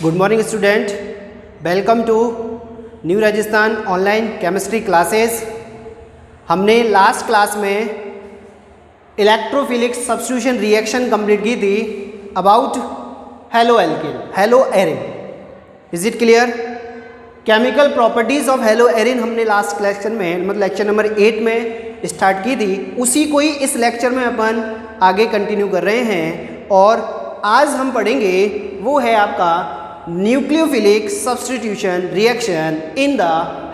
Good morning student, welcome to new Rajasthan online chemistry classes. हमने last class में electrophilic substitution reaction complete की थी about haloalkane, haloarene. Is it clear? Chemical properties of haloarene हमने last lecture में मतलब lecture number 8 में start की थी। उसी को ही इस लेक्चर में अपन आगे कंटिन्यू कर रहे हैं और आज हम पढ़ेंगे वो है आपका nucleophilic substitution reaction in the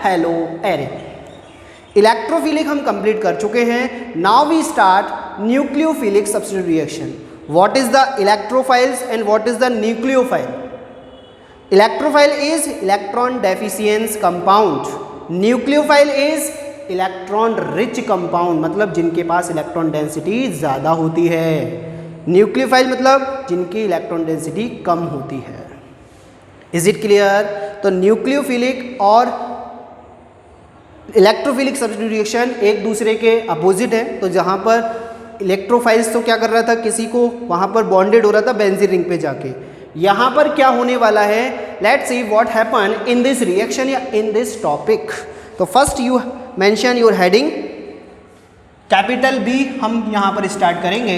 haloarene. Electrophilic हम कंप्लीट कर चुके हैं। Now we start nucleophilic substitution reaction. What is the electrophiles and what is the nucleophile? Electrophile is electron deficient compound, nucleophile is electron rich compound, मतलब जिनके पास electron density ज़्यादा होती है। Nucleophile मतलब जिनकी इलेक्ट्रॉन डेंसिटी कम होती है। Is it clear? तो न्यूक्लियोफिलिक और इलेक्ट्रोफिलिक सब्स्टिट्यूशन रिएक्शन एक दूसरे के अपोजिट है। तो जहाँ पर इलेक्ट्रोफाइल्स तो क्या कर रहा था, किसी को वहाँ पर बॉन्डेड हो रहा था बेंजीन रिंग पे जाके। यहाँ पर क्या होने वाला है, let's see what happen in this reaction या इन दिस टॉपिक। तो first you mention your heading, capital B हम यहाँ पर स्टार्ट करेंगे।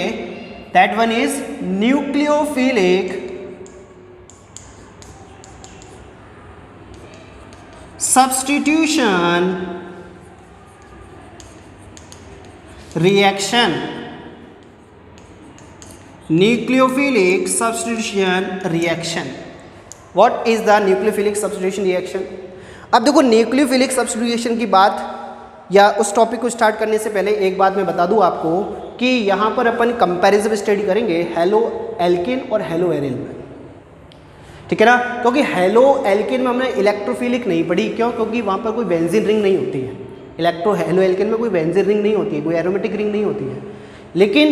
That one is nucleophilic substitution reaction, nucleophilic substitution reaction. What is the nucleophilic substitution reaction? अब देखो, nucleophilic substitution की बात या उस टॉपिक को स्टार्ट करने से पहले एक बात मैं बता दूं आपको कि यहाँ पर अपन कंपैरिजन स्टडी करेंगे हेलो एल्केन और हेलो एरिन में, ठीक है ना। क्योंकि हेलो एल्केन में हमने इलेक्ट्रोफिलिक नहीं पढ़ी। क्यों? क्योंकि वहाँ पर कोई बेंजीन रिंग नहीं होती है। हेलो एल्केन में कोई बेंजीन रिंग नहीं होती है, कोई एरोमेटिक रिंग नहीं होती है। लेकिन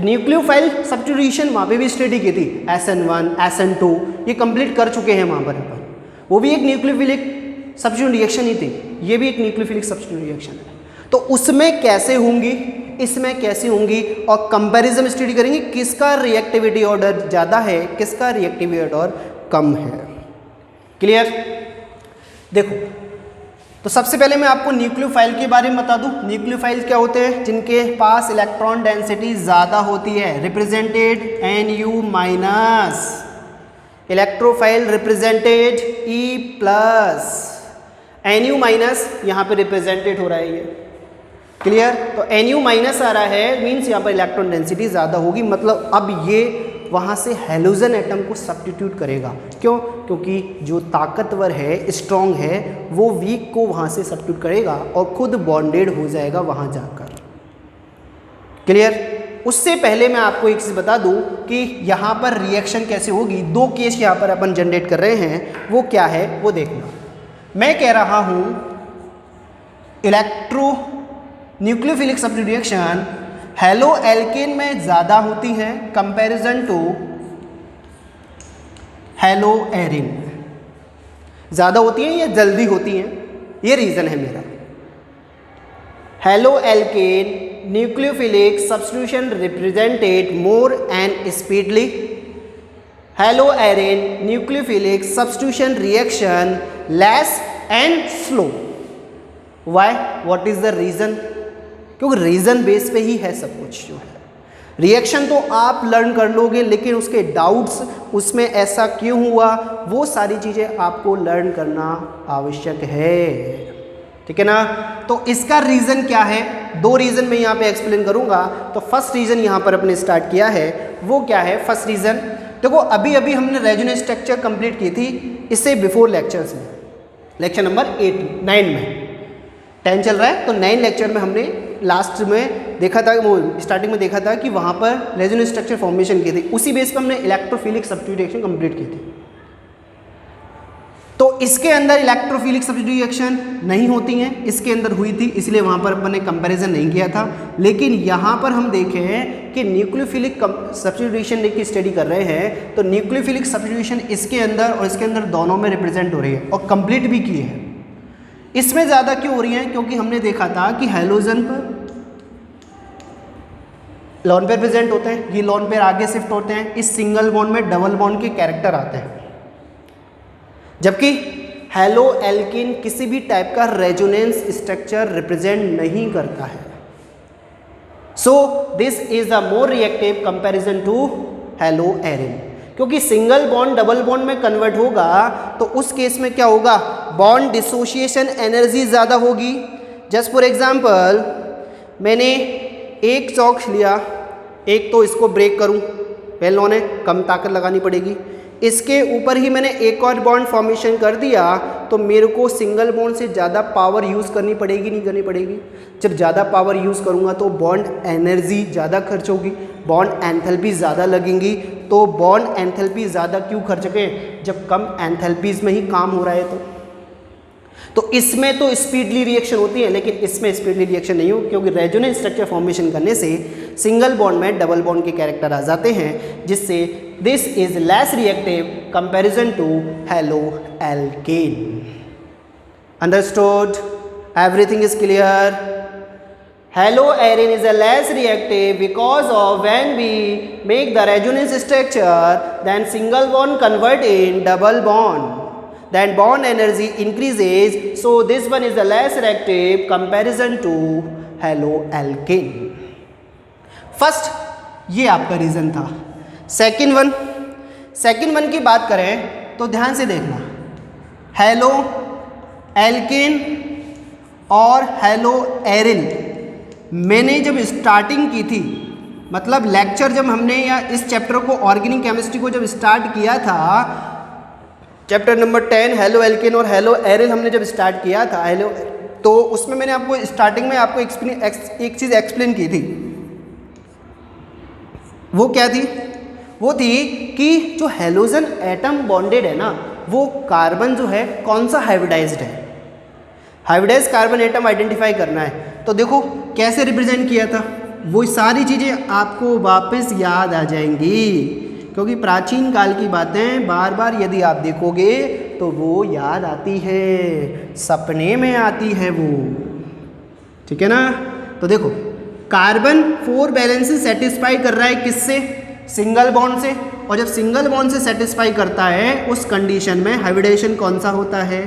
न्यूक्लियोफाइल सब्स्टिट्यूशन वहाँ पे भी स्टडी की थी, SN1 SN2 ये कंप्लीट कर चुके हैं वहाँ पर अपन। वो भी एक न्यूक्लियोफिलिक सब्स्टिट्यूशन रिएक्शन ही थी, ये भी एक न्यूक्लियोफिलिक सब्स्टिट्यूशन रिएक्शन है। तो उसमें कैसे होंगी, इसमें कैसे होंगी और कंपैरिजन स्टडी करेंगे किसका रिएक्टिविटी ऑर्डर ज़्यादा है, किसका रिएक्टिविटी ऑर्डर कम है। क्लियर? देखो, तो सबसे पहले मैं आपको न्यूक्लियोफाइल के बारे में बता दूं। न्यूक्लियोफाइल क्या होते हैं? जिनके पास इलेक्ट्रॉन डेंसिटी ज़्यादा होती है, represented Nu-। Electrophile represented E+। Nu- यहाँ पे रिप्रेजेंटेड हो रहा है ये। क्लियर? तो Nu- आ रहा है, मीन्स यहाँ पर इलेक्ट्रॉन डेंसिटी ज़्यादा होगी। मतलब अब ये वहाँ से हेलोजन एटम को सब्स्टिट्यूट करेगा। क्यों? क्योंकि जो ताकतवर है, स्ट्रॉन्ग है, वो वीक को वहाँ से सब्स्टिट्यूट करेगा और खुद बॉन्डेड हो जाएगा वहाँ जाकर। क्लियर? उससे पहले मैं आपको एक चीज़ बता दूं कि यहाँ पर रिएक्शन कैसे होगी। दो केस यहाँ पर अपन जनरेट कर रहे हैं, वो क्या है वो देखना। मैं कह रहा हूँ nucleophilic substitution reaction halo alkane में ज़्यादा होती है कंपैरिजन टू हेलो एरिन। ज़्यादा होती है या जल्दी होती हैं, ये रीज़न है मेरा। Haloalkane nucleophilic substitution represented more and speedily, haloarene nucleophilic substitution reaction less and slow. Why? What is the reason? क्योंकि रीज़न बेस पे ही है सब कुछ जो है। रिएक्शन तो आप लर्न कर लोगे, लेकिन उसके डाउट्स, उसमें ऐसा क्यों हुआ, वो सारी चीज़ें आपको लर्न करना आवश्यक है, ठीक है ना। तो इसका रीज़न क्या है? दो रीज़न मैं यहाँ पे एक्सप्लेन करूँगा। तो फर्स्ट रीज़न यहाँ पर अपने स्टार्ट किया है, वो क्या है? फर्स्ट रीज़न देखो, अभी अभी हमने रेजोनेंस स्ट्रक्चर कंप्लीट की थी, इससे बिफोर लेक्चर्स में, लेक्चर नंबर 9 में 10 चल रहा है, तो 9 लेक्चर में हमने लास्ट में देखा था, वो स्टार्टिंग में देखा था कि वहाँ पर रेजोनेंस स्ट्रक्चर फॉर्मेशन की थी। उसी बेस पर हमने इलेक्ट्रोफिलिक सब्स्टिट्यूशन कंप्लीट की थी। तो इसके अंदर इलेक्ट्रोफिलिक सब्स्टिट्यूशन नहीं होती हैं, इसके अंदर हुई थी, इसलिए वहाँ पर अपन ने कंपैरिजन नहीं किया था। लेकिन यहाँ पर हम देखे हैं कि न्यूक्लियोफिलिक सब्स्टिट्यूशन की स्टडी कर रहे हैं, तो न्यूक्लियोफिलिक सब्स्टिट्यूशन इसके अंदर और इसके अंदर दोनों में रिप्रेजेंट हो रही है और कंप्लीट भी की है। इसमें ज़्यादा क्यों हो रही हैं? क्योंकि हमने देखा था कि हेलोजन पर लोन पेयर प्रेजेंट होते हैं, ये लोन पेयर आगे शिफ्ट होते हैं, इस सिंगल बॉन्ड में डबल बॉन्ड के कैरेक्टर आते हैं। जबकि हेलो एल्किन किसी भी टाइप का रेजोनेंस स्ट्रक्चर रिप्रेजेंट नहीं करता है। So this is the more reactive comparison to haloarene, क्योंकि सिंगल बॉन्ड डबल बॉन्ड में कन्वर्ट होगा तो उस केस में क्या होगा, बॉन्ड डिसोसिएशन एनर्जी ज़्यादा होगी। जस्ट फॉर एग्जांपल, मैंने एक चॉक लिया, एक तो इसको ब्रेक करूं, वेल नोन है, कम ताकत लगानी पड़ेगी। इसके ऊपर ही मैंने एक और बॉन्ड फॉर्मेशन कर दिया तो मेरे को सिंगल बॉन्ड से ज़्यादा पावर यूज़ करनी पड़ेगी, नहीं करनी पड़ेगी? जब ज़्यादा पावर यूज़ करूँगा तो बॉन्ड एनर्जी ज़्यादा खर्च होगी, बॉन्ड एंथैल्पी ज़्यादा लगेंगी। तो बॉन्ड एंथैल्पी ज़्यादा क्यों खर्च करें जब कम एंथैल्पीज़ में ही काम हो रहा है? तो इसमें तो स्पीडली रिएक्शन होती है, लेकिन इसमें स्पीडली रिएक्शन नहीं हो, क्योंकि रेजोनेंस स्ट्रक्चर फॉर्मेशन करने से सिंगल बॉन्ड में डबल बॉन्ड के कैरेक्टर आ जाते हैं, जिससे this is less reactive comparison to haloalkane. Understood? Everything is clear? Haloarene is a less reactive because of when we make the resonance structure, then single bond convert in double bond, then bond energy increases, so this one is a less reactive comparison to haloalkane. First ये आपका reason था। Second one की बात करें तो ध्यान से देखना, हेलो एल्केन और हेलो एरिन मैंने जब स्टार्टिंग की थी, मतलब लेक्चर जब हमने या इस चैप्टर को ऑर्गेनिक केमिस्ट्री को जब स्टार्ट किया था, चैप्टर नंबर 10 हेलो एल्केन और हेलो एरिन हमने जब स्टार्ट किया था तो उसमें मैंने आपको स्टार्टिंग में आपको एक चीज़ एक्सप्लेन की थी। वो क्या थी? वो थी कि जो हेलोजन एटम बॉन्डेड है ना, वो कार्बन जो है कौन सा हाइब्रिडाइज्ड है, हाइब्रिडाइज कार्बन एटम आइडेंटिफाई करना है। तो देखो कैसे रिप्रेजेंट किया था, वो सारी चीज़ें आपको वापस याद आ जाएंगी, क्योंकि प्राचीन काल की बातें बार बार यदि आप देखोगे तो वो याद आती है, सपने में आती है वो, ठीक है ना? तो देखो कार्बन 4 बैलेंस सेटिस्फाई कर रहा है किससे? सिंगल बॉन्ड से, और जब सिंगल बॉन्ड से सेटिस्फाई करता है उस कंडीशन में हाइब्रिडेशन कौन सा होता है?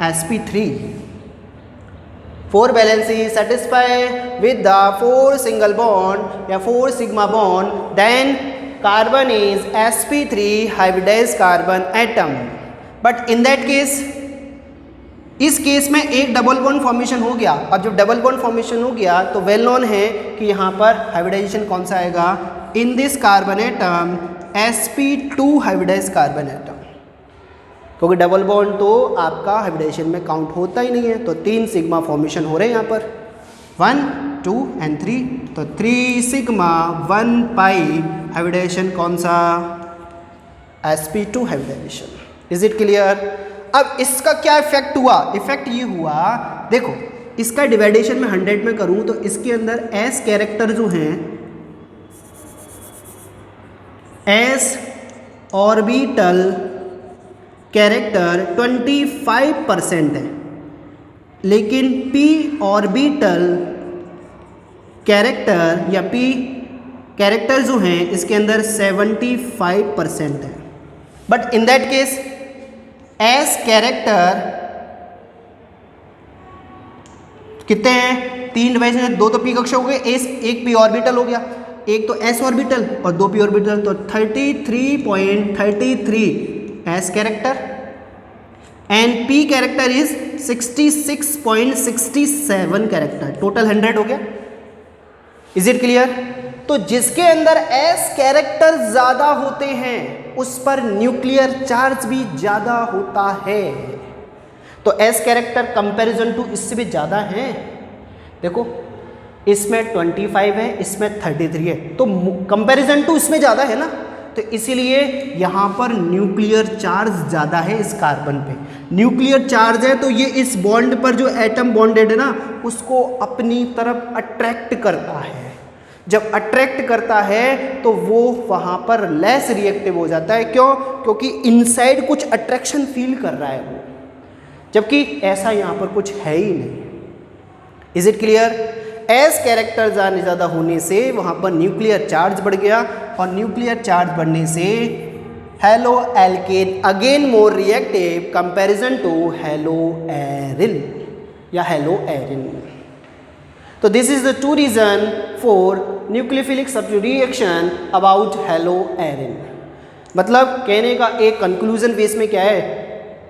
sp3। 4 valency satisfy with the 4 single bond या 4 sigma bond, then carbon is sp3 hybridized carbon atom. But in that case, इस केस में एक डबल बॉन्ड फॉर्मेशन हो गया, और जब डबल बॉन्ड फॉर्मेशन हो गया तो वेल नोन है कि यहाँ पर हाइब्रिडाइजेशन कौन सा आएगा? In this carbon atom sp2 hybridised carbon atom, क्योंकि डबल बॉन्ड तो आपका हाइब्रिडेशन में काउंट होता ही नहीं है। तो 3 सिग्मा फॉर्मेशन हो रहे हैं यहाँ पर, 1 2 and 3, तो 3 सिग्मा 1 पाई हाइब्रिडेशन कौन सा? sp2 hybridisation. Is it clear? अब इसका क्या इफेक्ट हुआ? इफेक्ट ये हुआ, देखो इसका डिवाइडेशन में 100 में करूँ तो इसके अंदर s कैरेक्टर जो हैं, s ऑर्बिटल कैरेक्टर 25% है, लेकिन p ऑर्बिटल कैरेक्टर या p कैरेक्टर जो हैं इसके अंदर 75% है। But in that case s character कितने हैं? 3 डिवाइजन, 2 तो p कक्षा हो गए, एक p ऑर्बिटल हो गया, एक तो s ऑर्बिटल और 2 p ऑर्बिटल, तो 33.33 s character and p character is 66.67 character, total 100 हो गया। Is it clear? तो जिसके अंदर s कैरेक्टर ज़्यादा होते हैं उस पर न्यूक्लियर चार्ज भी ज़्यादा होता है। तो s कैरेक्टर कंपैरिजन टू इससे भी ज़्यादा है। देखो इसमें 25 है, इसमें 33 है, तो कंपैरिजन टू इसमें ज़्यादा है ना, तो इसीलिए यहाँ पर न्यूक्लियर चार्ज ज़्यादा है इस कार्बन पे। न्यूक्लियर चार्ज है तो ये इस बॉन्ड पर जो एटम बॉन्डेड है ना उसको अपनी तरफ अट्रैक्ट करता है। जब अट्रैक्ट करता है तो वो वहाँ पर लेस रिएक्टिव हो जाता है। क्यों? क्योंकि इनसाइड कुछ अट्रैक्शन फील कर रहा है वो, जबकि ऐसा यहाँ पर कुछ है ही नहीं। Is it clear? S character ज़्यादा होने से वहाँ पर न्यूक्लियर चार्ज बढ़ गया, और न्यूक्लियर चार्ज बढ़ने से haloalkane again more reactive comparison to haloarene या हेलो एरिन। तो this is the two reason for nucleophilic substitution reaction about haloarene. मतलब कहने का एक कंक्लूजन बेस में क्या है,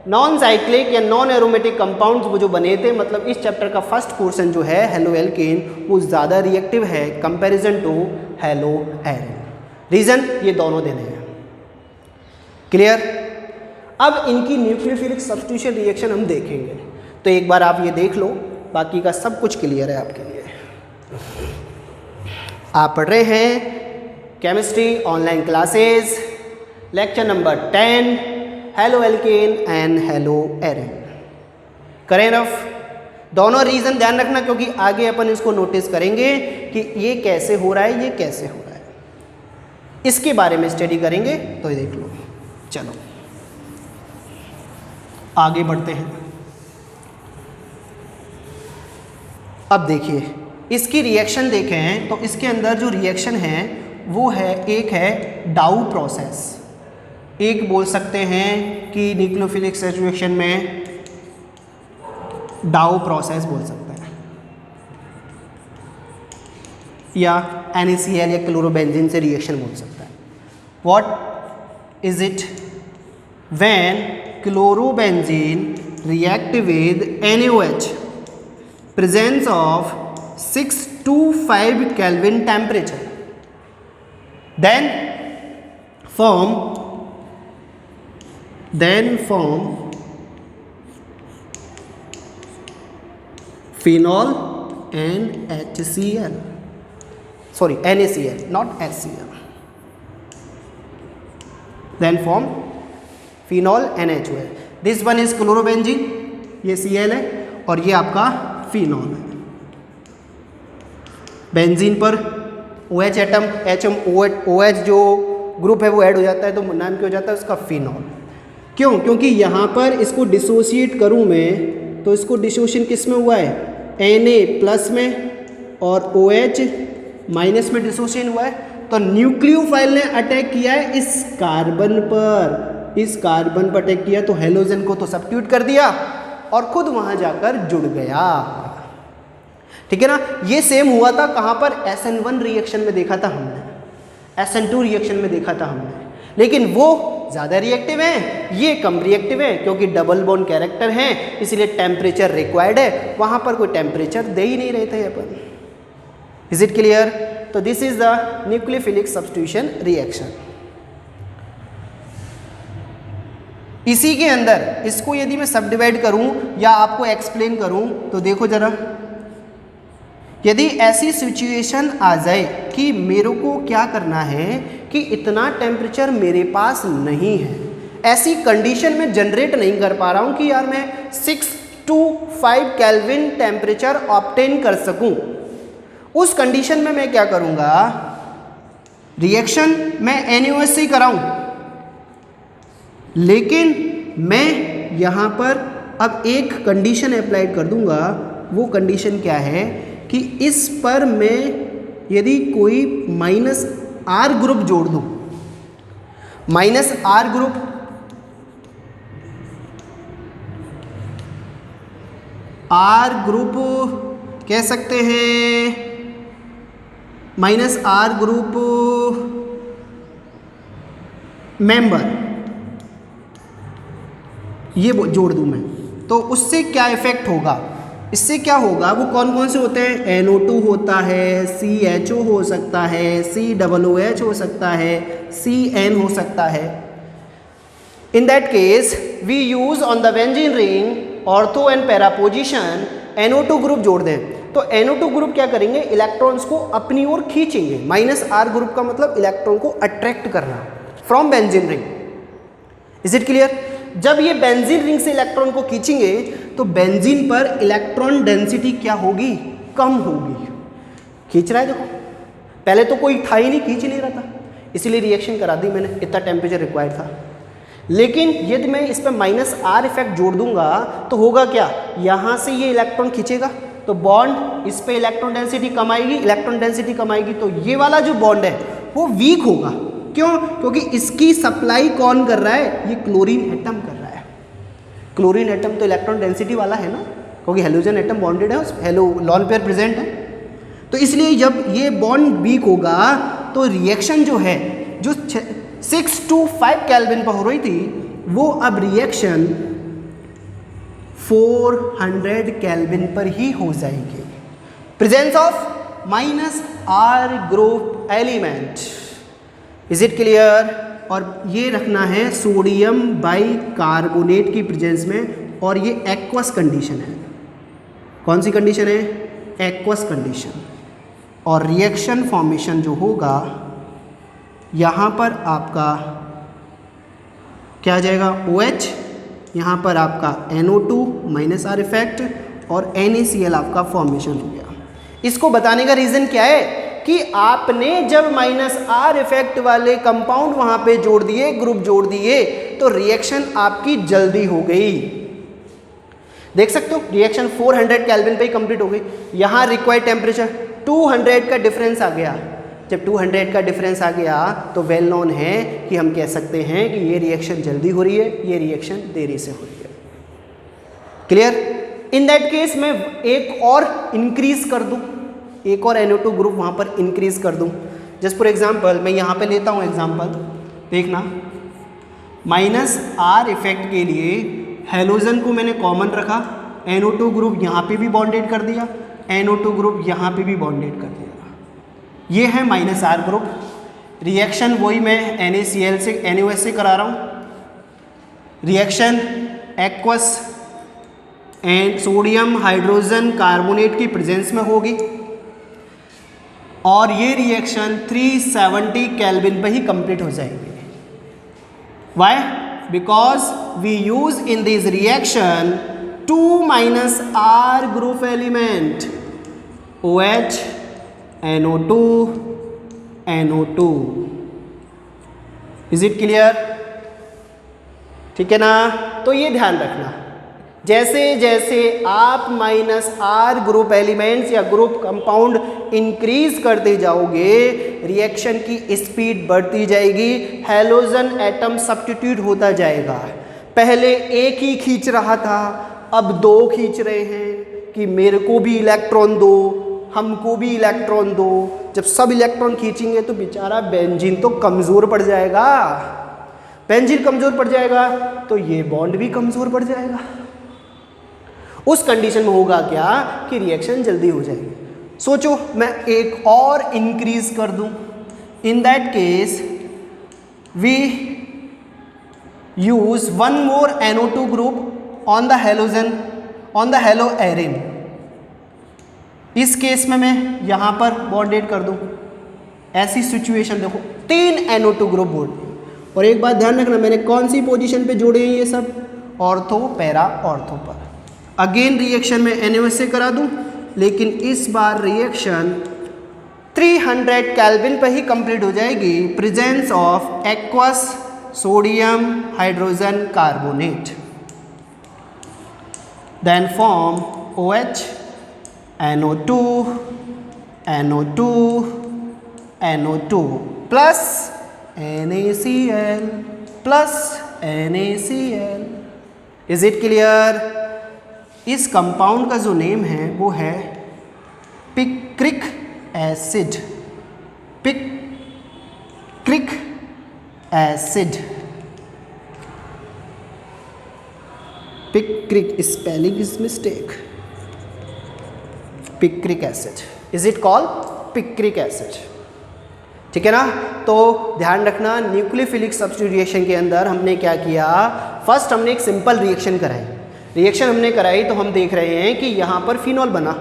नॉन साइक्लिक या नॉन एरोमेटिक कंपाउंड्स वो जो बने थे, मतलब इस चैप्टर का फर्स्ट पोर्शन जो है हेलो एल्केन वो ज़्यादा रिएक्टिव है comparison to haloarene. Reason ये दोनों देने हैं। क्लियर? अब इनकी न्यूक्लियोफिलिक सब्स्टिट्यूशन रिएक्शन हम देखेंगे, तो एक बार आप ये देख लो, बाकी का सब कुछ क्लियर है आपके लिए। आप पढ़ रहे हैं chemistry online classes, lecture number 10 halo alkane and hello Erin. करें रफ? दोनों रीज़न ध्यान रखना, क्योंकि आगे अपन इसको नोटिस करेंगे कि ये कैसे हो रहा है, ये कैसे हो रहा है, इसके बारे में स्टडी करेंगे। तो ये देख लो। चलो आगे बढ़ते हैं। अब देखिए इसकी रिएक्शन देखें तो इसके अंदर जो रिएक्शन है वो है, एक है डाउ प्रोसेस, एक बोल सकते हैं कि न्यूक्लियोफिलिक सब्स्टिट्यूशन में डाउ प्रोसेस बोल सकते हैं, या NaCl या क्लोरोबेंजीन से रिएक्शन बोल सकता है। What is it? When chlorobenzene react with NaOH presence of 6 to 5 Kelvin temperature, then form phenol and HCl, sorry NaCl not HCl, then form phenol and HCl. This one is chlorobenzene, ये Cl है और ये आपका phenol है। Benzene पर OH atom OH जो group है वो ऐड हो जाता है, तो नाम क्या हो जाता है उसका फिनॉल। क्यों? क्योंकि यहाँ पर इसको डिसोसिएट करूँ मैं तो इसको डिसोसिएशन किस में हुआ है, Na प्लस में और OH माइनस में डिसोसिएशन हुआ है। तो न्यूक्लियोफाइल ने अटैक किया है इस कार्बन पर, इस कार्बन पर अटैक किया, तो हेलोजन को तो सब्स्टिट्यूट कर दिया और खुद वहां जाकर जुड़ गया। ठीक है ना? ये सेम हुआ था कहां पर? SN1 रिएक्शन में देखा था हमने, SN2 रिएक्शन में देखा था हमने, लेकिन वो ज़्यादा रिएक्टिव है, ये कम रिएक्टिव है, क्योंकि डबल बॉन्ड कैरेक्टर है, इसलिए टेम्परेचर रिक्वायर्ड है, वहां पर कोई टेम्परेचर दे ही नहीं रहे थे अपन। Is it clear? तो this is the nucleophilic substitution reaction. इसी के अंदर इसको यदि मैं सब डिवाइड करूं या आपको एक्सप्लेन करूं तो देखो जरा, यदि ऐसी सिचुएशन आ जाए कि मेरे को क्या करना है कि इतना टेम्परेचर मेरे पास नहीं है, ऐसी कंडीशन में जनरेट नहीं कर पा रहा हूं कि यार मैं 6 to 5 केल्विन टेम्परेचर ऑब्टेन कर सकूं, उस कंडीशन में मैं क्या करूंगा, रिएक्शन मैं NaOH से ही कराऊं, लेकिन मैं यहाँ पर अब एक कंडीशन अप्लाइड कर दूंगा। वो कंडीशन क्या है कि इस पर मैं यदि कोई -R ग्रुप जोड़ दूं, -R ग्रुप, R ग्रुप कह सकते हैं, -R ग्रुप मेंबर, ये जोड़ दूं मैं, तो उससे क्या इफेक्ट होगा? इससे क्या होगा, वो कौन कौन से होते हैं? NO2 होता है, CHO हो सकता है, COOH हो सकता है, CN हो सकता है। In that case we use on the benzene ring ortho and para position NO2 group जोड़ दें, तो NO2 ग्रुप क्या करेंगे, इलेक्ट्रॉन्स को अपनी ओर खींचेंगे। -R ग्रुप का मतलब इलेक्ट्रॉन को अट्रैक्ट करना from benzene ring. Is it clear? जब ये बेंजीन रिंग से इलेक्ट्रॉन को खींचेंगे तो बेंजीन पर इलेक्ट्रॉन डेंसिटी क्या होगी, कम होगी। खींच रहा है देखो, पहले तो कोई था ही नहीं, खींच नहीं रहा था, इसलिए रिएक्शन करा दी मैंने, इतना टेम्परेचर रिक्वायर्ड था। लेकिन यदि मैं इस पर -R इफेक्ट जोड़ दूंगा तो होगा क्या, यहाँ से ये इलेक्ट्रॉन खींचेगा तो बॉन्ड, इस पे इलेक्ट्रॉन डेंसिटी कम आएगी, इलेक्ट्रॉन डेंसिटी कम आएगी, तो ये वाला जो बॉन्ड है वो वीक होगा, क्यों? क्योंकि इसकी सप्लाई कौन कर रहा है? ये क्लोरीन एटम कर रहा है। क्लोरीन एटम तो इलेक्ट्रॉन डेंसिटी वाला है ना, क्योंकि हेलोजन एटम बॉन्डेड है, उस हेलो लॉन पेयर प्रेजेंट है। तो इसलिए जब ये बॉन्ड वीक होगा तो रिएक्शन जो है, जो 6 to 5 केल्विन पर हो रही थी, वो अब रिएक्शन 400 केल्विन पर ही हो जाएगी। Presence of minus R group element. Is it clear? और ये रखना है सोडियम बाई कार्बोनेट की प्रेजेंस में, और ये एक्वस कंडीशन है। कौन सी कंडीशन है? Aqueous condition. और रिएक्शन फॉर्मेशन जो होगा यहाँ पर आपका क्या आ जाएगा? OH, यहाँ पर आपका NO2 माइनस आर इफेक्ट, और NaCl आपका फॉर्मेशन हो गया। इसको बताने का रीज़न क्या है कि आपने जब माइनस आर इफेक्ट वाले कंपाउंड वहाँ पे जोड़ दिए, ग्रुप जोड़ दिए, तो रिएक्शन आपकी जल्दी हो गई। देख सकते हो रिएक्शन 400 केल्विन पे ही कंप्लीट हो गई। यहाँ रिक्वायर्ड टेम्परेचर 200 का डिफरेंस आ गया। जब 200 का डिफरेंस आ गया तो वेल नोन है कि हम कह सकते हैं कि ये रिएक्शन जल्दी हो रही है, ये रिएक्शन देरी से हो रही है। क्लियर? इन दैट केस मैं एक और इंक्रीज कर दूं, एक और NO2 ग्रुप वहाँ पर इंक्रीज कर दूं। जस्ट फॉर एग्जांपल मैं यहाँ पे लेता हूँ एग्जांपल, देखना। माइनस आर इफेक्ट के लिए हेलोजन को मैंने कॉमन रखा, NO2 ग्रुप यहाँ पे भी बॉन्डेड कर दिया, NO2 ग्रुप यहाँ पे भी बॉन्डेड कर दिया। ये है माइनस आर ग्रुप। रिएक्शन वही मैं NaCl से NaOH से करा रहा हूँ। Reaction aqueous and sodium hydrogen carbonate की प्रेजेंस में होगी, और ये रिएक्शन 370 केल्विन पे ही कंप्लीट हो जाएगी। Why? Because we use in this reaction 2 minus R group element, OH, NO2, NO2। Is it clear? ठीक है ना? तो ये ध्यान रखना, जैसे जैसे आप माइनस आर ग्रुप एलिमेंट्स या ग्रुप कंपाउंड इंक्रीज करते जाओगे, रिएक्शन की स्पीड बढ़ती जाएगी, हेलोजन एटम सब्स्टिट्यूट होता जाएगा। पहले एक ही खींच रहा था, अब 2 खींच रहे हैं कि मेरे को भी इलेक्ट्रॉन दो, हमको भी इलेक्ट्रॉन दो। जब सब इलेक्ट्रॉन खींचेंगे तो बेचारा बेंजीन तो कमज़ोर पड़ जाएगा। बेंजीन कमज़ोर पड़ जाएगा तो ये बॉन्ड भी कमज़ोर पड़ जाएगा। उस कंडीशन में होगा क्या कि रिएक्शन जल्दी हो जाएगी। सोचो मैं एक और इंक्रीज कर दूं, in that case we use 1 more NO2 group on the halogen, on the haloarene. इस केस में मैं यहाँ पर बॉन्डेड कर दूँ। ऐसी सिचुएशन देखो, 3 NO2 ग्रुप बोर्ड। और एक बात ध्यान रखना, मैंने कौन सी पोजीशन पे जोड़े हैं ये सब? ऑर्थो, पैरा, ऑर्थो पर। अगेन रिएक्शन में NaOH से करा दूँ, लेकिन इस बार रिएक्शन 300 केल्विन पर ही कंप्लीट हो जाएगी। Presence of aqueous sodium hydrogen carbonate, then form OH, NO2, NO2, NO2 plus NaCl plus NaCl। Is it clear? इस कंपाउंड का जो नेम है वो है picric acid. Picric acid, picric spelling is mistake, picric acid. Is it called picric acid? ठीक है ना? तो ध्यान रखना, न्यूक्लियोफिलिक सब्स्टिट्यूशन के अंदर हमने क्या किया? फर्स्ट हमने एक सिंपल रिएक्शन कराई। रिएक्शन हमने कराई तो हम देख रहे हैं कि यहाँ पर फिनॉल बना।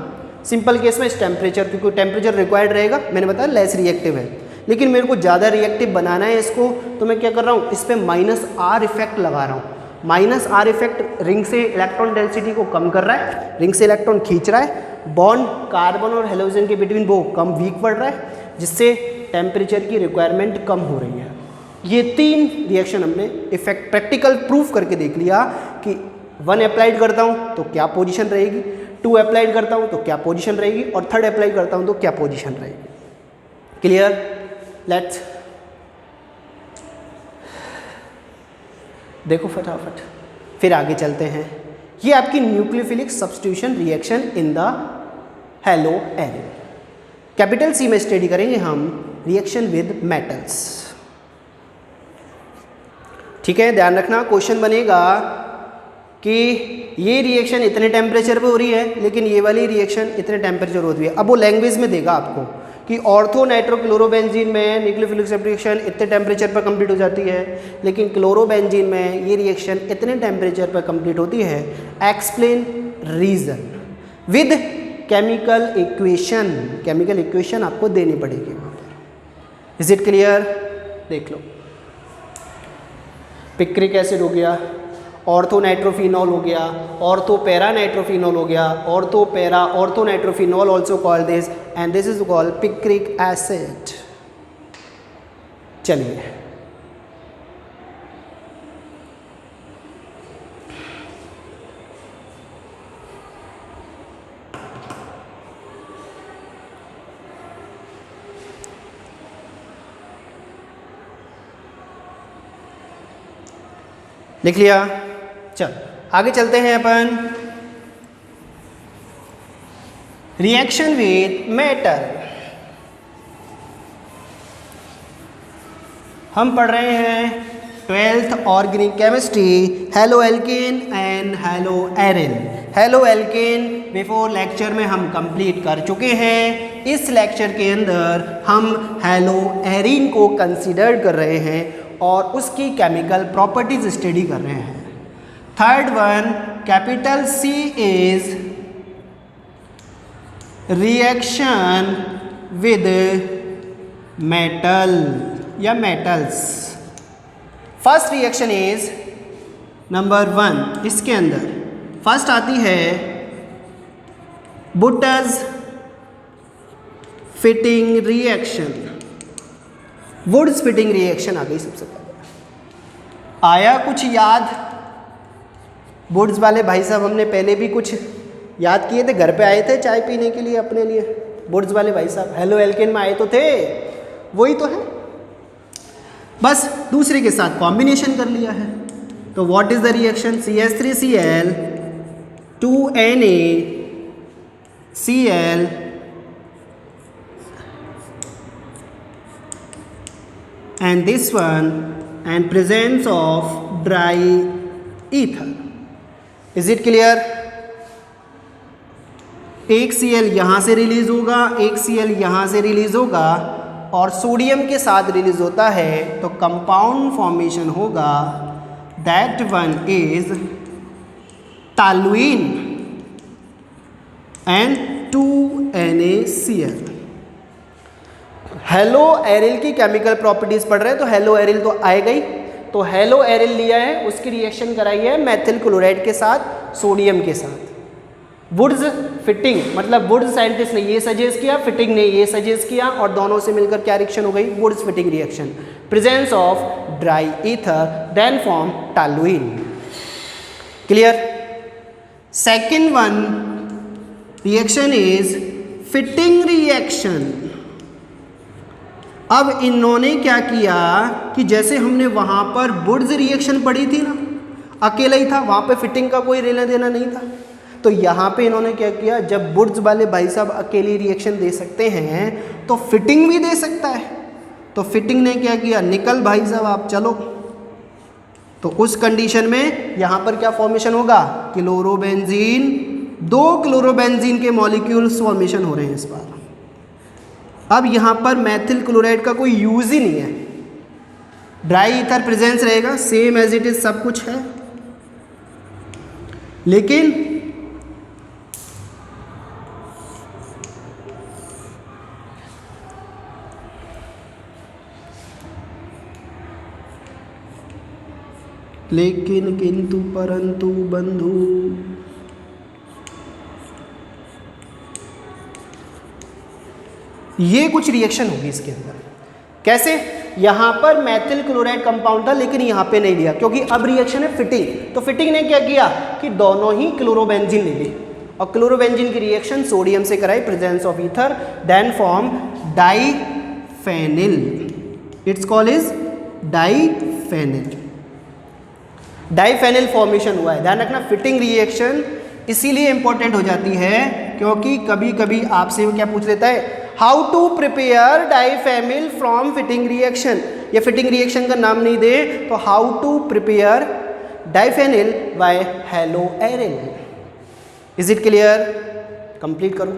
सिंपल केस में इस टेम्परेचर, क्योंकि टेम्परेचर रिक्वायर्ड रहेगा, मैंने बताया लेस रिएक्टिव है, लेकिन मेरे को ज़्यादा रिएक्टिव बनाना है इसको, तो मैं क्या कर रहा हूँ? इस पर माइनस आर इफेक्ट लगा रहा हूँ। माइनस आर इफेक्ट रिंग से इलेक्ट्रॉन डेंसिटी को कम कर रहा है, रिंग से इलेक्ट्रॉन खींच रहा है, बॉन्ड कार्बन और हेलोजन के बिटवीन वो कम वीक पड़ रहा है, जिससे टेम्परेचर की रिक्वायरमेंट कम हो रही है। ये 3 रिएक्शन हमने इफेक्ट प्रैक्टिकल प्रूफ करके देख लिया कि 1 अप्लाइड करता हूँ तो क्या पोजीशन रहेगी, 2 अप्लाइड करता हूँ तो क्या पोजीशन रहेगी, और 3rd अप्लाई करता हूँ तो क्या पोजीशन रहेगी। क्लियर? लेट्स देखो फटाफट, फिर आगे चलते हैं। ये आपकी nucleophilic substitution reaction in the haloarene. Capital C में स्टडी करेंगे हम रिएक्शन विद मेटल्स। ठीक है, ध्यान रखना क्वेश्चन बनेगा कि ये रिएक्शन इतने टेम्परेचर पे हो रही है, लेकिन ये वाली रिएक्शन इतने टेम्परेचर होती है। अब वो लैंग्वेज में देगा आपको कि ऑर्थो नाइट्रोक्लोरोबेंजीन में न्यूक्लियोफिलिक सब्स्टिट्यूशन इतने टेम्परेचर पर कंप्लीट हो जाती है, लेकिन क्लोरोबेंजीन में ये रिएक्शन इतने टेम्परेचर पर कंप्लीट होती है। Explain reason with chemical equation. Chemical equation आपको देनी पड़ेगी वहाँ पर। Is it clear? देख लो, पिक्रिक एसिड हो गया, ऑर्थो नाइट्रोफिनॉल हो गया, ऑर्थो पैरा नाइट्रोफिनॉल हो गया, ortho para ortho nitrophenol also called this, and this is called picric acid. चलिए, लिख लिया? चल आगे चलते हैं अपन। Reaction with metal. हम पढ़ रहे हैं 12th organic chemistry, halo alkane and hello Erin. Halo alkane before lecture में हम कंप्लीट कर चुके हैं। इस लेक्चर के अंदर हम हेलो एरिन को कंसीडर कर रहे हैं और उसकी केमिकल प्रॉपर्टीज स्टडी कर रहे हैं। Third one, capital C is reaction with metal या metals. First reaction is number 1। इसके अंदर फर्स्ट आती है Wurtz Fittig reaction. Wurtz Fittig reaction आ गई सबसे पहले। आया कुछ याद? वुड्स वाले भाई साहब हमने पहले भी कुछ याद किए थे, घर पे आए थे चाय पीने के लिए अपने लिए। वुड्स वाले भाई साहब हेलो एल्केन में आए तो थे, वही तो है, बस दूसरे के साथ कॉम्बिनेशन कर लिया है। तो what is the reaction? CH3Cl 2NaCl and this one and presence of dry ether. Is it clear? एक Cl यहाँ से रिलीज होगा, एक Cl यहाँ से रिलीज होगा और सोडियम के साथ रिलीज होता है तो कंपाउंड फॉर्मेशन होगा। That one is toluene and 2NaCl। Hello aryl की केमिकल प्रॉपर्टीज पढ़ रहे हैं तो हेलो एरिल तो आएगा ही। तो हेलो एरिल लिया है, उसकी रिएक्शन कराई है मेथिल क्लोराइड के साथ सोडियम के साथ। वुड्स फिटिंग मतलब वुड्स साइंटिस्ट ने ये सजेस्ट किया, फिटिंग ने ये सजेस्ट किया और दोनों से मिलकर क्या रिएक्शन हो गई? Wurtz Fittig reaction. Presence of dry ether then form toluene. Clear? Second one reaction is Fittig reaction. अब इन्होंने क्या किया कि जैसे हमने वहां पर वुड्स रिएक्शन पढ़ी थी ना, अकेला ही था, वहां पे फिटिंग का कोई लेना देना नहीं था। तो यहाँ पे इन्होंने क्या किया, जब वुड्स वाले भाई साहब अकेली रिएक्शन दे सकते हैं तो फिटिंग भी दे सकता है। तो फिटिंग ने क्या किया, निकल भाई साहब आप चलो। तो उस कंडीशन में यहाँ पर क्या फॉर्मेशन होगा? क्लोरोबेंजीन, 2 क्लोरोबेंजीन के मॉलिक्यूल्स फॉर्मेशन हो रहे हैं इस बार। अब यहाँ पर मेथिल क्लोराइड का कोई यूज ही नहीं है, ड्राई ईथर प्रेजेंस रहेगा, सेम एज इट इज सब कुछ है। लेकिन किंतु परंतु बंधु, ये कुछ रिएक्शन होगी इसके अंदर। कैसे? यहां पर मेथिल क्लोराइड कंपाउंड था लेकिन यहां पे नहीं लिया क्योंकि अब रिएक्शन है फिटिंग। तो फिटिंग ने क्या किया कि दोनों ही क्लोरोबेंजीन ले ली और क्लोरोबेंजीन की रिएक्शन सोडियम से कराई, presence of ether, then form diphenyl. It's called is diphenyl. Diphenyl formation हुआ है। ध्यान रखना, फिटिंग रिएक्शन इसीलिए इंपॉर्टेंट हो जाती है क्योंकि कभी कभी आपसे वो क्या पूछ लेता है, how to prepare diphenyl from Fittig reaction, या फिटिंग रिएक्शन का नाम नहीं दे तो how to prepare diphenyl by haloarene. Is it clear? Complete करो।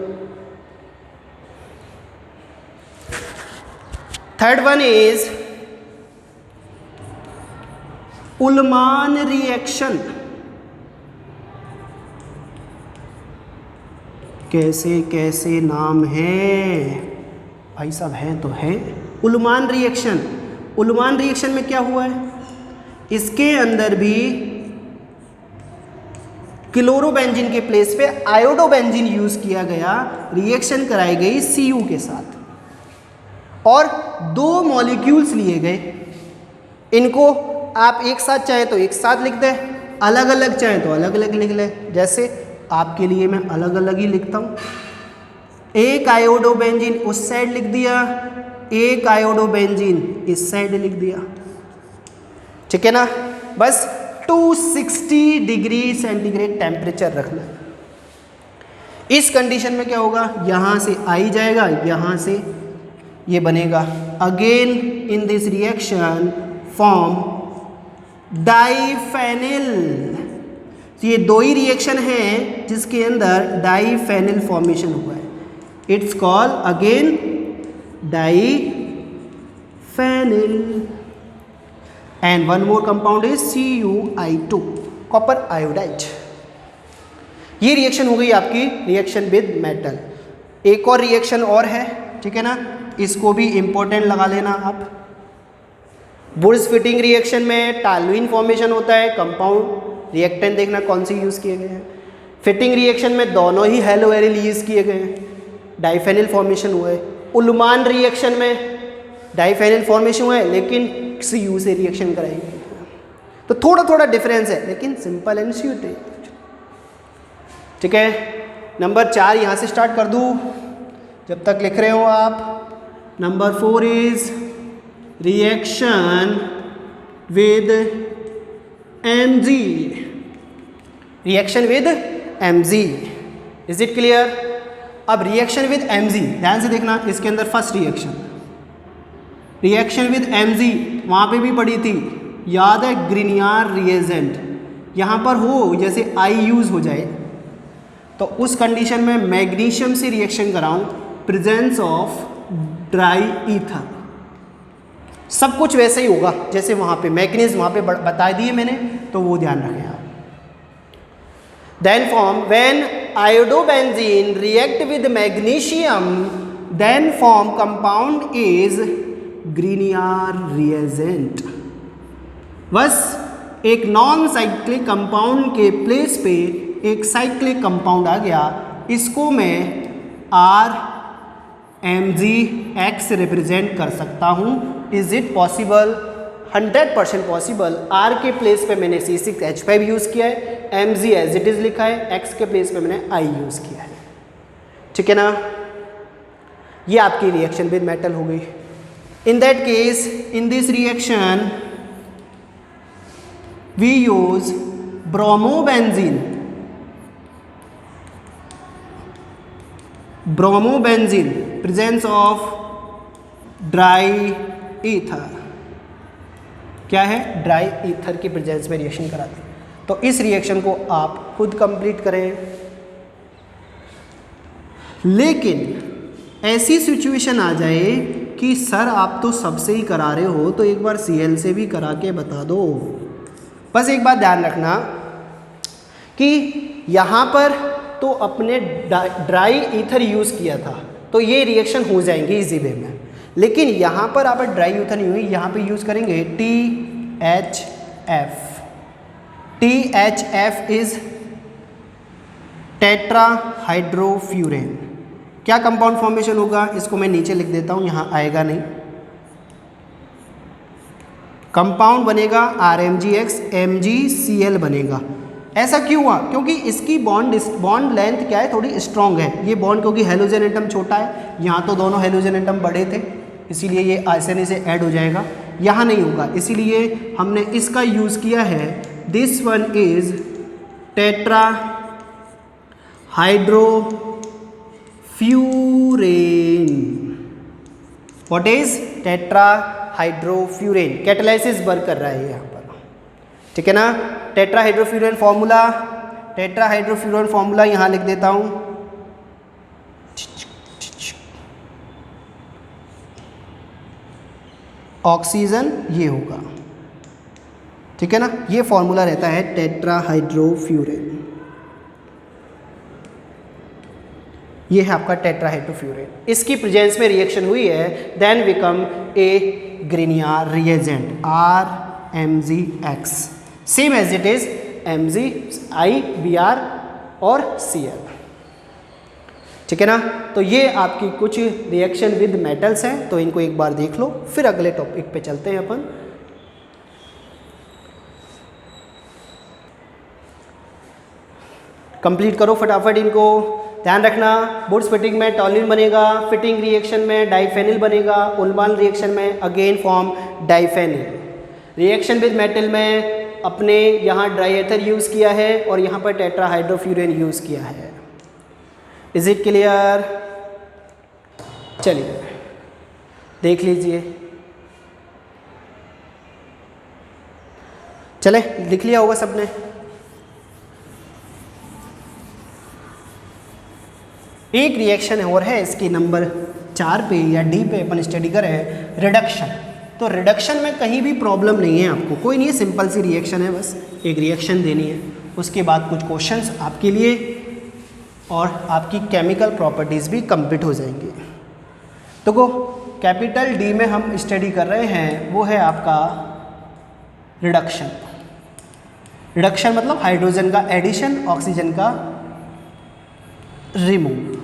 Third one is Ullmann reaction. कैसे कैसे नाम है भाई साहब, है तो है। उल्मान रिएक्शन, उल्मान रिएक्शन में क्या हुआ है, इसके अंदर भी क्लोरोबेंजीन के प्लेस पे आयोडोबेंजीन यूज किया गया, रिएक्शन कराई गई Cu के साथ और दो मॉलिक्यूल्स लिए गए। इनको आप एक साथ चाहे तो एक साथ लिख दें, अलग अलग चाहे तो अलग अलग लिख लें। जैसे आपके लिए मैं अलग अलग ही लिखता हूँ, एक आयोडोबेंजीन उस साइड लिख दिया, एक आयोडोबेंजीन इस साइड लिख दिया, ठीक है ना। बस 260 डिग्री सेंटीग्रेड टेम्परेचर रखना। इस कंडीशन में क्या होगा, यहाँ से आई जाएगा, यहाँ से ये बनेगा। Again in this reaction form diphenyl. ये दो ही रिएक्शन है जिसके अंदर डाइफेनिल फॉर्मेशन हुआ है। It's called again diphenyl and one more compound is CuI2 copper iodide. ये रिएक्शन हो गई आपकी रिएक्शन विद मेटल। एक और रिएक्शन और है, ठीक है ना, इसको भी इंपॉर्टेंट लगा लेना आप। बुर्स फिटिंग रिएक्शन में टॉल्यूइन फॉर्मेशन होता है, कंपाउंड रिएक्टेंट देखना कौन से यूज़ किए गए हैं। फिटिंग रिएक्शन में दोनों ही हेलो एरिल यूज़ किए गए हैं, डाइफेनिल फॉर्मेशन हुआ है। उल्मान रिएक्शन में डाइफेनिल फॉर्मेशन हुआ है लेकिन Cu से रिएक्शन कराएंगे, तो थोड़ा थोड़ा डिफरेंस है लेकिन सिंपल एंड स्वीट है, ठीक है। नंबर 4 यहाँ से स्टार्ट कर दूँ जब तक लिख रहे हो आप। Number 4 is reaction with Mg, reaction with Mg। Is it clear? अब रिएक्शन विद Mg ध्यान से देखना, इसके अंदर फर्स्ट रिएक्शन विद Mg वहाँ पे भी पड़ी थी, याद है, ग्रिनियर रिएजेंट। यहाँ पर हो जैसे I यूज़ हो जाए तो उस कंडीशन में मैग्नीशियम से रिएक्शन कराऊँ, प्रेजेंस ऑफ ड्राई ईथर। सब कुछ वैसे ही होगा जैसे वहाँ पे मैग्नीज वहाँ पे बता दिए मैंने, तो वो ध्यान रखें आप। Then form when iodobenzene react with magnesium then form compound is Grignard reagent. बस एक नॉन साइक्लिक कंपाउंड के प्लेस पे एक साइक्लिक कंपाउंड आ गया, इसको मैं RMgX रिप्रेजेंट कर सकता हूँ। Is it possible? 100% possible. R के प्लेस पे मैंने C6H5 यूज़ किया है, Mg एज इट इज़ लिखा है, X के प्लेस पे मैंने I यूज़ किया है, ठीक है ना। ये आपकी रिएक्शन विद मेटल हो गई। In that case, in this reaction, we use bromobenzene. Bromobenzene, presence of dry ether. क्या है? ड्राई ईथर की प्रेजेंस में रिएक्शन कराते हैं। तो इस रिएक्शन को आप खुद कंप्लीट करें। लेकिन ऐसी सिचुएशन आ जाए कि सर आप तो सबसे ही करा रहे हो तो एक बार Cl से भी करा के बता दो। बस एक बात ध्यान रखना कि यहाँ पर तो अपने ड्राई ईथर यूज़ किया था तो ये रिएक्शन हो जाएंगे इजी वे में, लेकिन यहाँ पर आप ड्राई ईथर नहीं हुई, यहाँ पे यूज़ करेंगे THF। THF is tetrahydrofuran. क्या कंपाउंड फॉर्मेशन होगा, इसको मैं नीचे लिख देता हूँ, यहाँ आएगा नहीं। कंपाउंड बनेगा RMgX, MgCl बनेगा। ऐसा क्यों हुआ? क्योंकि इसकी बॉन्ड लेंथ क्या है, थोड़ी स्ट्रॉन्ग है। ये बॉन्ड क्योंकि हेलोजन एटम छोटा है, यहाँ तो दोनों हेलोजन एटम बड़े थे, इसीलिए ये आसानी से ऐड हो जाएगा। यहाँ नहीं होगा, इसीलिए हमने इसका यूज़ किया है this one is tetrahydrofuran. What is tetrahydrofuran? Catalysis work कर रहा है यहाँ पर, ठीक है ना। Tetrahydrofuran formula, tetrahydrofuran formula यहाँ लिख देता हूँ, ऑक्सीजन ये होगा, ठीक है ना। ये फॉर्मूला रहता है टेट्रा हाइड्रोफ्यूरेन, ये है आपका टेट्रा हाइड्रोफ्यूरेन। इसकी प्रेजेंस में रिएक्शन हुई है, then become a Grignard reagent RMgX, same as it is MgIBr और Cl, ठीक है ना। तो ये आपकी कुछ रिएक्शन विद मेटल्स हैं, तो इनको एक बार देख लो, फिर अगले टॉपिक पे चलते हैं अपन। कंप्लीट करो फटाफट इनको। ध्यान रखना, वुड्स फिटिंग में टॉलिन बनेगा, फिटिंग रिएक्शन में डाइफेनिल बनेगा, उल्मान रिएक्शन में again form diphenyl. Reaction with metal में अपने यहाँ ड्राई एथर यूज़ किया है और यहाँ पर टेट्रा हाइड्रोफ्यूरेन यूज़ किया है। Is it clear? चलिए देख लीजिए, चले लिख लिया होगा सबने। एक रिएक्शन और है इसकी नंबर 4 पे या डी पे अपन स्टडी करें, रिडक्शन। तो रिडक्शन में कहीं भी प्रॉब्लम नहीं है आपको, कोई नहीं है, सिंपल सी रिएक्शन है, बस एक रिएक्शन देनी है, उसके बाद कुछ क्वेश्चंस आपके लिए और आपकी केमिकल प्रॉपर्टीज़ भी कंप्लीट हो जाएंगी। तो कैपिटल डी में हम स्टडी कर रहे हैं, वो है आपका रिडक्शन। रिडक्शन मतलब हाइड्रोजन का एडिशन, ऑक्सीजन का रिमूव।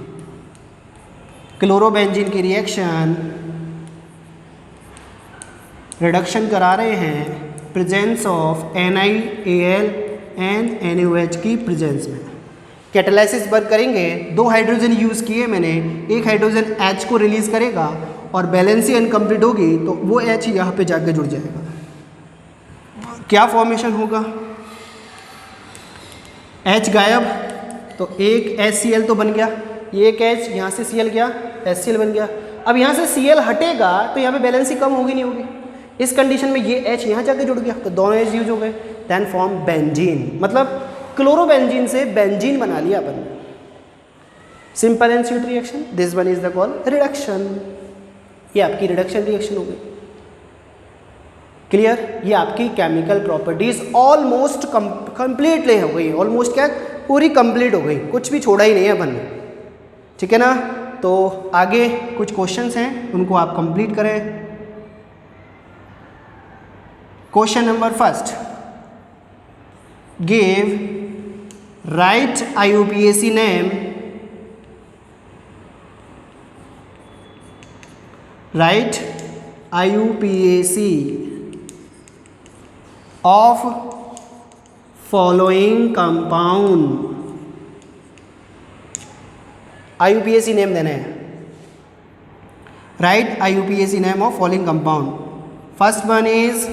क्लोरोबेंजीन की रिएक्शन रिडक्शन करा रहे हैं presence of NiAl and NaOH की प्रेजेंस में। कैटालाइसिस वर्क करेंगे, 2 हाइड्रोजन यूज़ किए मैंने, एक हाइड्रोजन H को रिलीज़ करेगा और बैलेंस ही अनकम्प्लीट होगी तो वो H यहाँ पे जाके जुड़ जाएगा। क्या फॉर्मेशन होगा? H गायब, तो एक HCl तो बन गया, ये एक H यहाँ से Cl गया, HCl बन गया। अब यहाँ से Cl हटेगा तो यहाँ पे बैलेंस ही कम होगी नहीं होगी, इस कंडीशन में ये H यहाँ जाके जुड़ गया तो दोनों H यूज हो गए, देन फॉर्म बेंजीन। मतलब क्लोरोबेंजीन से बेंजीन बना लिया अपन। Simple and sweet reaction, this one is the call reduction. ये आपकी रिडक्शन रिएक्शन हो गई। क्लियर? ये आपकी केमिकल प्रॉपर्टीज ऑलमोस्ट कंप्लीटली हो गई। ऑलमोस्ट क्या, पूरी कंप्लीट हो गई, कुछ भी छोड़ा ही नहीं है अपन ने, ठीक है ना। तो आगे कुछ क्वेश्चंस हैं, उनको आप कंप्लीट करें। Question number first, give right IUPAC name, right IUPAC of following compound। IUPAC name देना है, right IUPAC name of following compound. First one is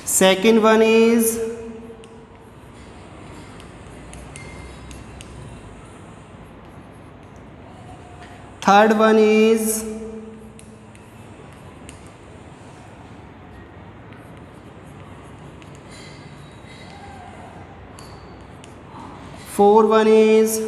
second one is third one is fourth one is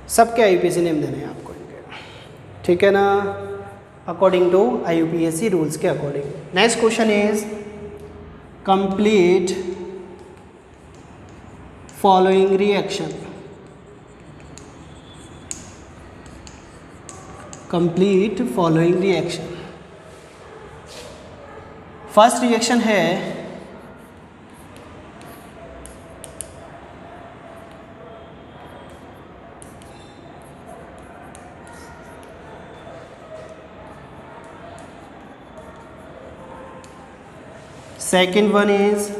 सबके IUPAC name देने हैं आपको इनके, ठीक है ना, अकॉर्डिंग टू IUPAC रूल्स के according. Next question is complete following reaction. Complete following reaction. First reaction है second one is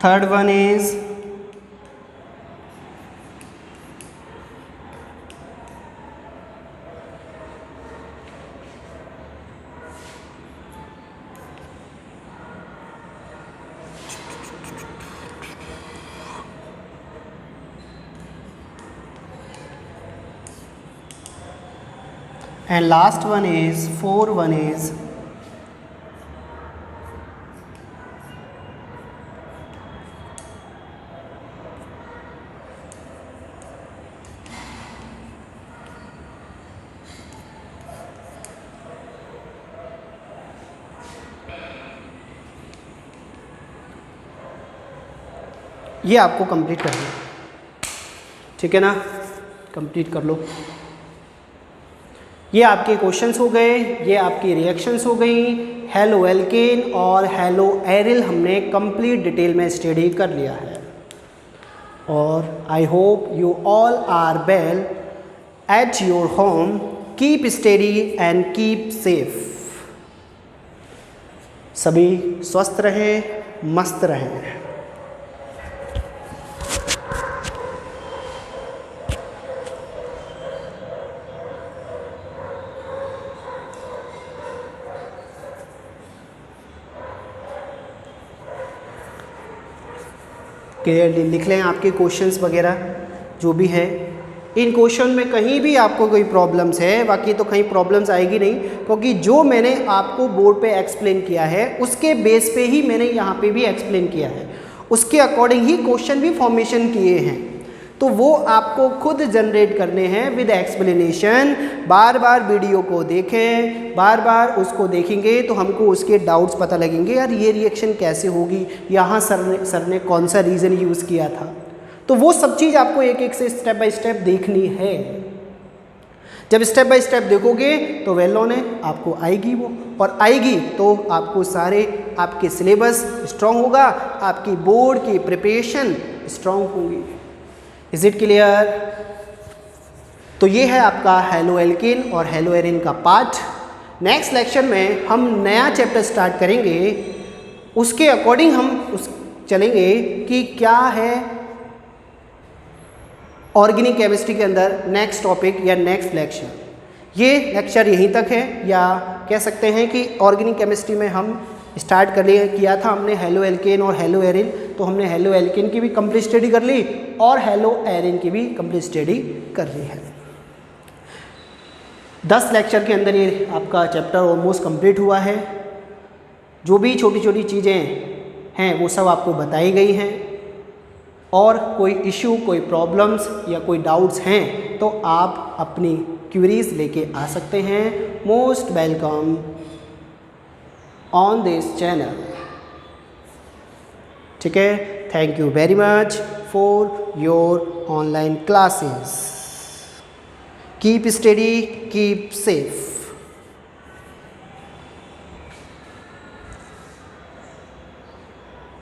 third one is and last one is fourth one is ये आपको कंप्लीट करना है, ठीक है ना, कंप्लीट कर लो। ये आपके क्वेश्चंस हो गए, ये आपकी रिएक्शंस हो गई। हेलो एल्केन और हेलो एरिल हमने कंप्लीट डिटेल में स्टडी कर लिया है और I hope you all are well at your home. Keep study and keep safe. सभी स्वस्थ रहें, मस्त रहें। क्लियरली लिख लें आपके क्वेश्चंस वगैरह जो भी है। इन क्वेश्चन में कहीं भी आपको कोई प्रॉब्लम्स है, बाकी तो कहीं प्रॉब्लम्स आएगी नहीं, क्योंकि जो मैंने आपको बोर्ड पे एक्सप्लेन किया है उसके बेस पे ही मैंने यहाँ पे भी एक्सप्लेन किया है, उसके अकॉर्डिंग ही क्वेश्चन भी फॉर्मेशन किए हैं। तो वो आपको खुद जनरेट करने हैं with explanation. Bar bar video को देखें, बार बार उसको देखेंगे तो हमको उसके डाउट्स पता लगेंगे, यार ये रिएक्शन कैसे होगी, यहाँ सर ने कौन सा रीज़न यूज़ किया था। तो वो सब चीज़ आपको एक एक से स्टेप बाय स्टेप देखनी है। जब स्टेप बाय स्टेप देखोगे तो वेल नोन है, आपको आएगी वो, और आएगी तो आपको सारे आपके सिलेबस स्ट्रॉन्ग होगा, आपकी बोर्ड की प्रिपरेशन स्ट्रॉन्ग होगी। Is it clear? तो ये है आपका हेलो एल्केन और हेलो एरिन का पार्ट। नेक्स्ट लेक्चर में हम नया चैप्टर स्टार्ट करेंगे, उसके अकॉर्डिंग हम चलेंगे कि क्या है ऑर्गेनिक केमिस्ट्री के अंदर नेक्स्ट टॉपिक या नेक्स्ट लेक्चर। ये लेक्चर यहीं तक है, या कह सकते हैं कि ऑर्गेनिक केमिस्ट्री में हम स्टार्ट किया था हमने हेलो एल्केन और हेलो एरिन, तो हमने हेलो एल्केन की भी कंप्लीट स्टडी कर ली और हेलो एरिन की भी कंप्लीट स्टडी कर ली है। 10 लेक्चर के अंदर ये आपका चैप्टर ऑलमोस्ट कंप्लीट हुआ है। जो भी छोटी छोटी चीज़ें हैं वो सब आपको बताई गई हैं, और कोई इशू, कोई प्रॉब्लम्स या कोई डाउट्स हैं तो आप अपनी क्वेरीज लेके आ सकते हैं। Most welcome on this channel, ठीक है। Thank you very much for your online classes. Keep study, keep safe.